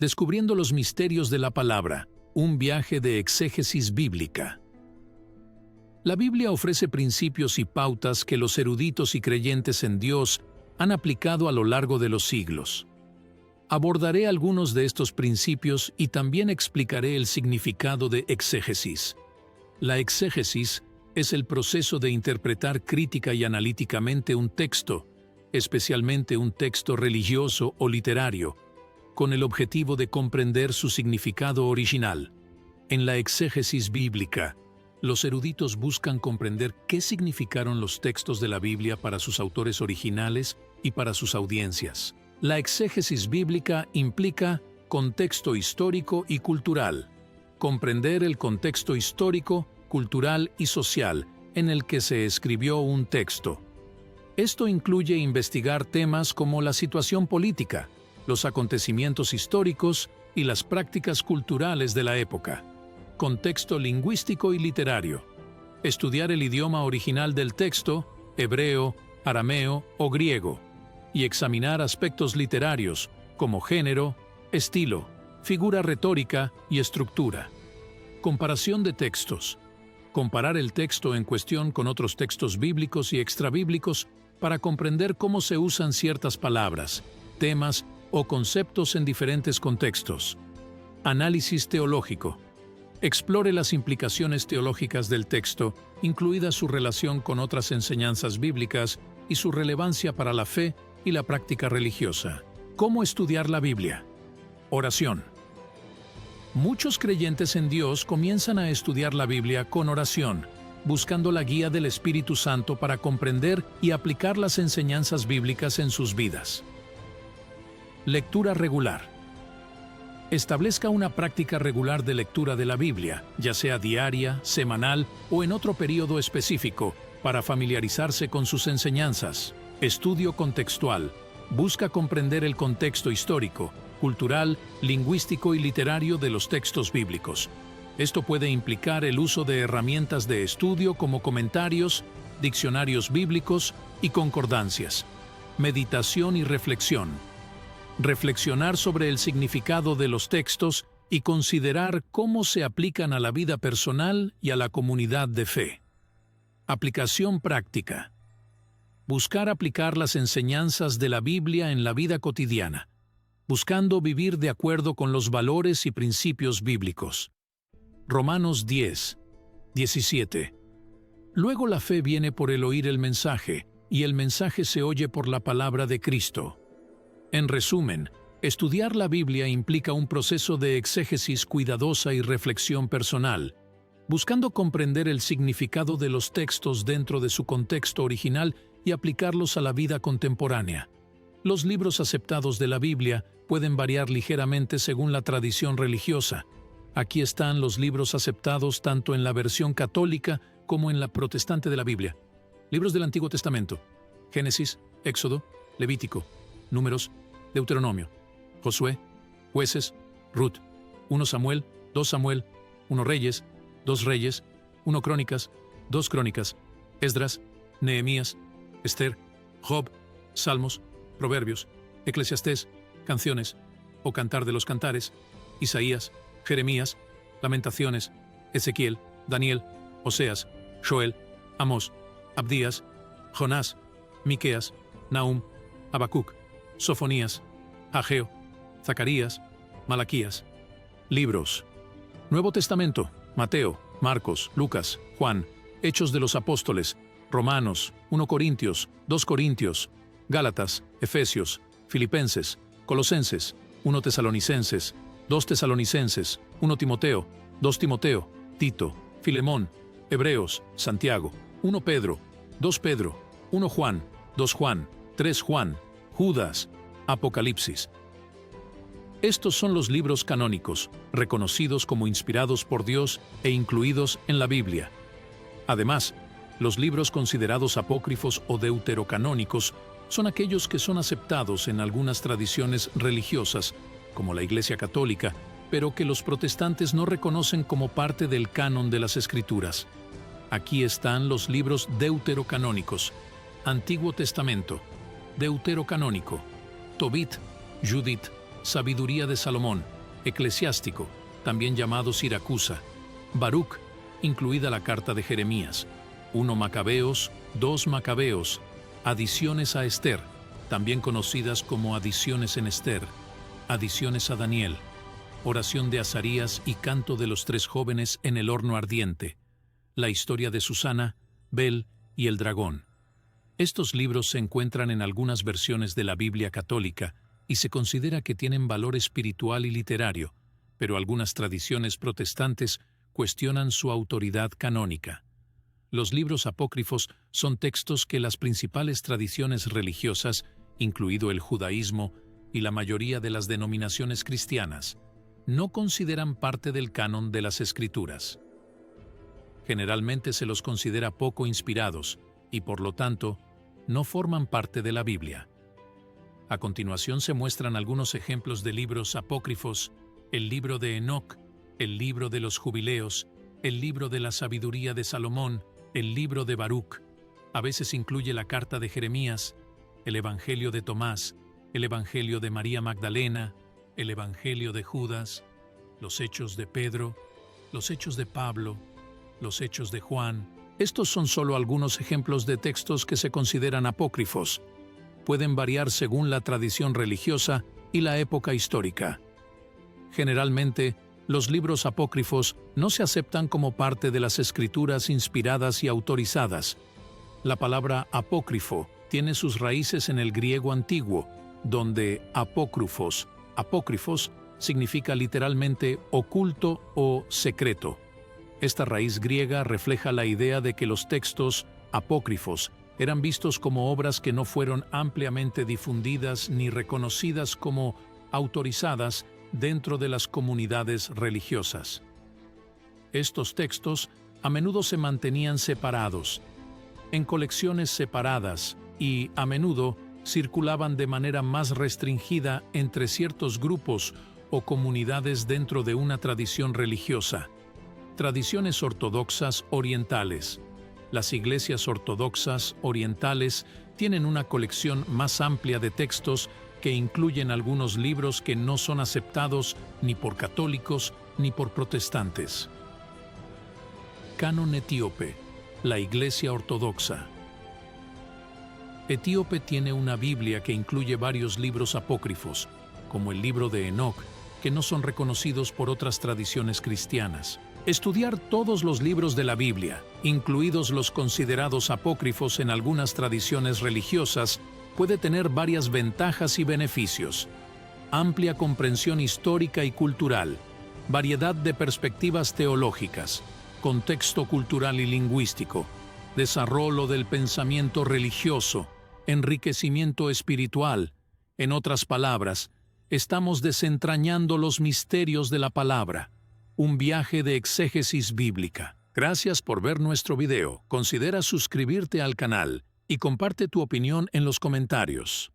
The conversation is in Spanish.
Descubriendo los misterios de la palabra, un viaje de exégesis bíblica. La Biblia ofrece principios y pautas que los eruditos y creyentes en Dios han aplicado a lo largo de los siglos. Abordaré algunos de estos principios y también explicaré el significado de exégesis. La exégesis es el proceso de interpretar crítica y analíticamente un texto, especialmente un texto religioso o literario, con el objetivo de comprender su significado original. En la exégesis bíblica, los eruditos buscan comprender qué significaron los textos de la Biblia para sus autores originales y para sus audiencias. La exégesis bíblica implica contexto histórico y cultural. Comprender el contexto histórico, cultural y social en el que se escribió un texto. Esto incluye investigar temas como la situación política, los acontecimientos históricos y las prácticas culturales de la época. Contexto lingüístico y literario. Estudiar el idioma original del texto, hebreo, arameo o griego, y examinar aspectos literarios como género, estilo, figura retórica y estructura. Comparación de textos. Comparar el texto en cuestión con otros textos bíblicos y extrabíblicos para comprender cómo se usan ciertas palabras, temas o conceptos en diferentes contextos. Análisis teológico. Explore las implicaciones teológicas del texto, incluida su relación con otras enseñanzas bíblicas y su relevancia para la fe y la práctica religiosa. ¿Cómo estudiar la Biblia? Oración. Muchos creyentes en Dios comienzan a estudiar la Biblia con oración, buscando la guía del Espíritu Santo para comprender y aplicar las enseñanzas bíblicas en sus vidas. Lectura regular. Establezca una práctica regular de lectura de la Biblia, ya sea diaria, semanal o en otro periodo específico, para familiarizarse con sus enseñanzas. Estudio contextual. Busca comprender el contexto histórico, cultural, lingüístico y literario de los textos bíblicos. Esto puede implicar el uso de herramientas de estudio como comentarios, diccionarios bíblicos y concordancias. Meditación y reflexión. Reflexionar sobre el significado de los textos y considerar cómo se aplican a la vida personal y a la comunidad de fe. Aplicación práctica. Buscar aplicar las enseñanzas de la Biblia en la vida cotidiana, buscando vivir de acuerdo con los valores y principios bíblicos. Romanos 10, 17. Luego la fe viene por el oír el mensaje, y el mensaje se oye por la palabra de Cristo. En resumen, estudiar la Biblia implica un proceso de exégesis cuidadosa y reflexión personal, buscando comprender el significado de los textos dentro de su contexto original y aplicarlos a la vida contemporánea. Los libros aceptados de la Biblia pueden variar ligeramente según la tradición religiosa. Aquí están los libros aceptados tanto en la versión católica como en la protestante de la Biblia. Libros del Antiguo Testamento: Génesis, Éxodo, Levítico, Números, Deuteronomio, Josué, Jueces, Ruth, 1 Samuel, 2 Samuel, 1 Reyes, 2 Reyes, 1 Crónicas, 2 Crónicas, Esdras, Nehemías, Esther, Job, Salmos, Proverbios, Eclesiastés, Canciones o Cantar de los Cantares, Isaías, Jeremías, Lamentaciones, Ezequiel, Daniel, Oseas, Joel, Amós, Abdías, Jonás, Miqueas, Nahum, Habacuc, Sofonías, Ageo, Zacarías, Malaquías. Libros. Nuevo Testamento: Mateo, Marcos, Lucas, Juan, Hechos de los Apóstoles, Romanos, 1 Corintios, 2 Corintios, Gálatas, Efesios, Filipenses, Colosenses, 1 Tesalonicenses, 2 Tesalonicenses, 1 Timoteo, 2 Timoteo, Tito, Filemón, Hebreos, Santiago, 1 Pedro, 2 Pedro, 1 Juan, 2 Juan, 3 Juan, Judas, Apocalipsis. Estos son los libros canónicos, reconocidos como inspirados por Dios e incluidos en la Biblia. Además, los libros considerados apócrifos o deuterocanónicos son aquellos que son aceptados en algunas tradiciones religiosas, como la Iglesia Católica, pero que los protestantes no reconocen como parte del canon de las Escrituras. Aquí están los libros deuterocanónicos: Antiguo Testamento, Deuterocanónico, Tobit, Judith, Sabiduría de Salomón, Eclesiástico, también llamado Siracusa, Baruch, incluida la carta de Jeremías, 1 Macabeos, 2 Macabeos, adiciones a Esther, también conocidas como adiciones en Esther, adiciones a Daniel, oración de Azarías y canto de los 3 jóvenes en el horno ardiente, la historia de Susana, Bel y el dragón. Estos libros se encuentran en algunas versiones de la Biblia católica y se considera que tienen valor espiritual y literario, pero algunas tradiciones protestantes cuestionan su autoridad canónica. Los libros apócrifos son textos que las principales tradiciones religiosas, incluido el judaísmo y la mayoría de las denominaciones cristianas, no consideran parte del canon de las Escrituras. Generalmente se los considera poco inspirados y, por lo tanto, no forman parte de la Biblia. A continuación se muestran algunos ejemplos de libros apócrifos: el libro de Enoc, el libro de los Jubileos, el libro de la Sabiduría de Salomón, el libro de Baruch. A veces incluye la carta de Jeremías, el Evangelio de Tomás, el Evangelio de María Magdalena, el Evangelio de Judas, los Hechos de Pedro, los Hechos de Pablo, los Hechos de Juan. Estos son solo algunos ejemplos de textos que se consideran apócrifos. Pueden variar según la tradición religiosa y la época histórica. Generalmente, los libros apócrifos no se aceptan como parte de las escrituras inspiradas y autorizadas. La palabra apócrifo tiene sus raíces en el griego antiguo, donde apócrifos significa literalmente oculto o secreto. Esta raíz griega refleja la idea de que los textos apócrifos eran vistos como obras que no fueron ampliamente difundidas ni reconocidas como autorizadas dentro de las comunidades religiosas. Estos textos a menudo se mantenían separados, en colecciones separadas y, a menudo, circulaban de manera más restringida entre ciertos grupos o comunidades dentro de una tradición religiosa. Tradiciones ortodoxas orientales. Las iglesias ortodoxas orientales tienen una colección más amplia de textos que incluyen algunos libros que no son aceptados ni por católicos ni por protestantes. Canon etíope. La Iglesia Ortodoxa. Etíope tiene una Biblia que incluye varios libros apócrifos, como el libro de Enoc, que no son reconocidos por otras tradiciones cristianas. Estudiar todos los libros de la Biblia, incluidos los considerados apócrifos en algunas tradiciones religiosas, puede tener varias ventajas y beneficios: amplia comprensión histórica y cultural, variedad de perspectivas teológicas, contexto cultural y lingüístico, desarrollo del pensamiento religioso, enriquecimiento espiritual. En otras palabras, estamos desentrañando los misterios de la palabra, un viaje de exégesis bíblica. Gracias por ver nuestro video. Considera suscribirte al canal y comparte tu opinión en los comentarios.